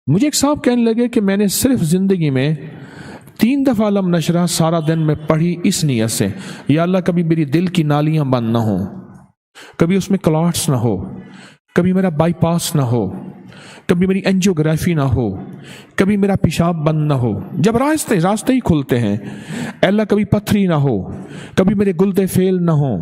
مجھے ایک صاحب کہنے لگے کہ میں نے صرف زندگی میں 3 دفعہ علم نشرہ سارا دن میں پڑھی اس نیت سے، یا اللہ کبھی میری دل کی نالیاں بند نہ ہوں، کبھی اس میں کلاٹس نہ ہو، کبھی میرا بائی پاس نہ ہو، کبھی میری انجیوگرافی نہ ہو، کبھی میرا پیشاب بند نہ ہو، جب راستے ہی کھلتے ہیں، اے اللہ کبھی پتھری نہ ہو، کبھی میرے گلدے فیل نہ ہوں۔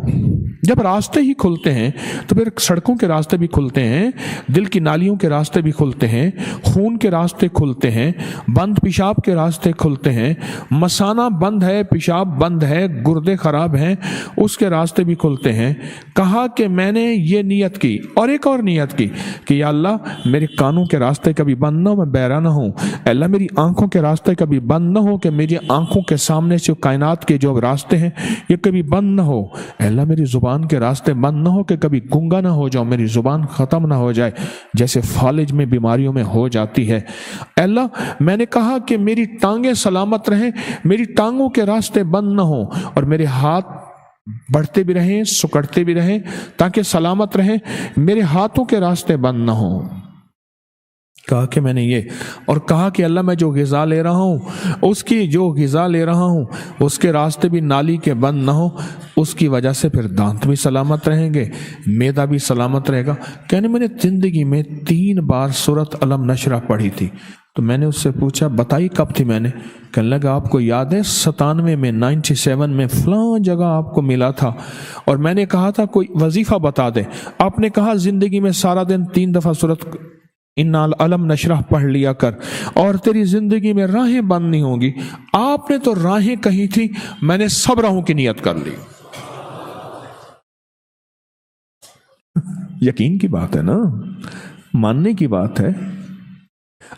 جب راستے ہی کھلتے ہیں تو پھر سڑکوں کے راستے بھی کھلتے ہیں، دل کی نالیوں کے راستے بھی کھلتے ہیں، خون کے راستے کھلتے ہیں، بند پیشاب کے راستے کھلتے ہیں، مثانہ بند ہے، پیشاب بند ہے، گردے خراب ہیں، اس کے راستے بھی کھلتے ہیں۔ کہا کہ میں نے یہ نیت کی اور ایک اور نیت کی کہ یا اللہ میرے کانوں کے راستے کبھی بند نہ ہو، میں بہرا نہ ہوں، اللہ میری آنکھوں کے راستے کبھی بند نہ ہو کہ میری آنکھوں کے سامنے سے کائنات کے جو راستے ہیں یہ کبھی بند نہ ہو، اللہ میری زبان کے راستے بند نہ ہو کہ کبھی گنگا نہ ہو جاؤ، میری زبان ختم نہ ہو جائے جیسے فالج میں بیماریوں میں ہو جاتی ہے۔ اللہ میں نے کہا کہ میری ٹانگیں سلامت رہیں، میری ٹانگوں کے راستے بند نہ ہوں، اور میرے ہاتھ بڑھتے بھی رہیں سکڑتے بھی رہیں تاکہ سلامت رہیں، میرے ہاتھوں کے راستے بند نہ ہوں۔ کہا کہ میں نے یہ، اور کہا کہ اللہ میں جو غذا لے رہا ہوں اس کے راستے بھی نالی کے بند نہ ہو، اس کی وجہ سے پھر دانت بھی سلامت رہیں گے، معدہ بھی سلامت رہے گا۔ کہنے میں نے زندگی میں 3 بار سورۃ علم نشرہ پڑھی تھی۔ تو میں نے اس سے پوچھا بتائی کب تھی؟ میں نے کہنے لگا آپ کو یاد ہے 97 میں 97 میں فلاں جگہ آپ کو ملا تھا اور میں نے کہا تھا کوئی وظیفہ بتا دے، آپ نے کہا زندگی میں سارا دن 3 دفعہ سورۃ علم نشرہ پڑھ لیا کر اور تیری زندگی میں راہیں بند نہیں ہوں گی۔ آپ نے تو راہیں کہی تھی، میں نے سب راہوں کی نیت کر لی۔ یقین کی بات ہے نا، ماننے کی بات ہے،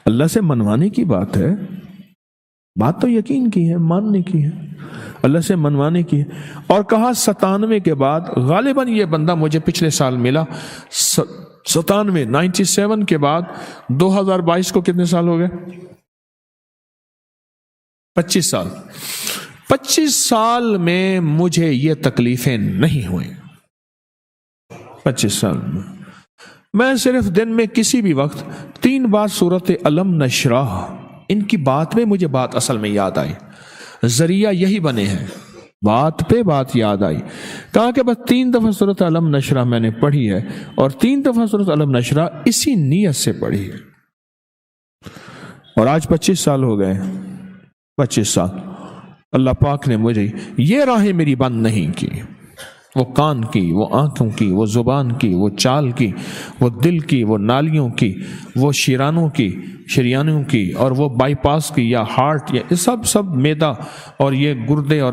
اللہ سے منوانے کی بات ہے، بات تو یقین کی ہے، ماننے کی ہے، اللہ سے منوانے کی ہے۔ اور کہا 97 کے بعد غالباً یہ بندہ مجھے پچھلے سال ملا، 97 کے بعد 2022 کو کتنے سال ہو گئے؟ 25 سال۔ 25 سال میں مجھے یہ تکلیفیں نہیں ہوئیں۔ 25 سال میں صرف دن میں کسی بھی وقت 3 بار سورۃ علم نشرہ، ان کی بات میں مجھے بات اصل میں یاد آئی، ذریعہ یہی بنے ہیں، بات پہ بات یاد آئی۔ کہا کہ بس 3 دفعہ سورۃ علم نشرہ میں نے پڑھی ہے اور 3 دفعہ سورۃ علم نشرہ اسی نیت سے پڑھی ہے، اور آج 25 سال ہو گئے۔ 25 سال اللہ پاک نے مجھے یہ راہیں میری بند نہیں کی، وہ کان کی، وہ آنکھوں کی، وہ زبان کی، وہ چال کی، وہ دل کی، وہ نالیوں کی، وہ شریانوں کی، اور وہ بائی پاس کی یا ہارٹ، یا سب معدہ اور یہ گردے اور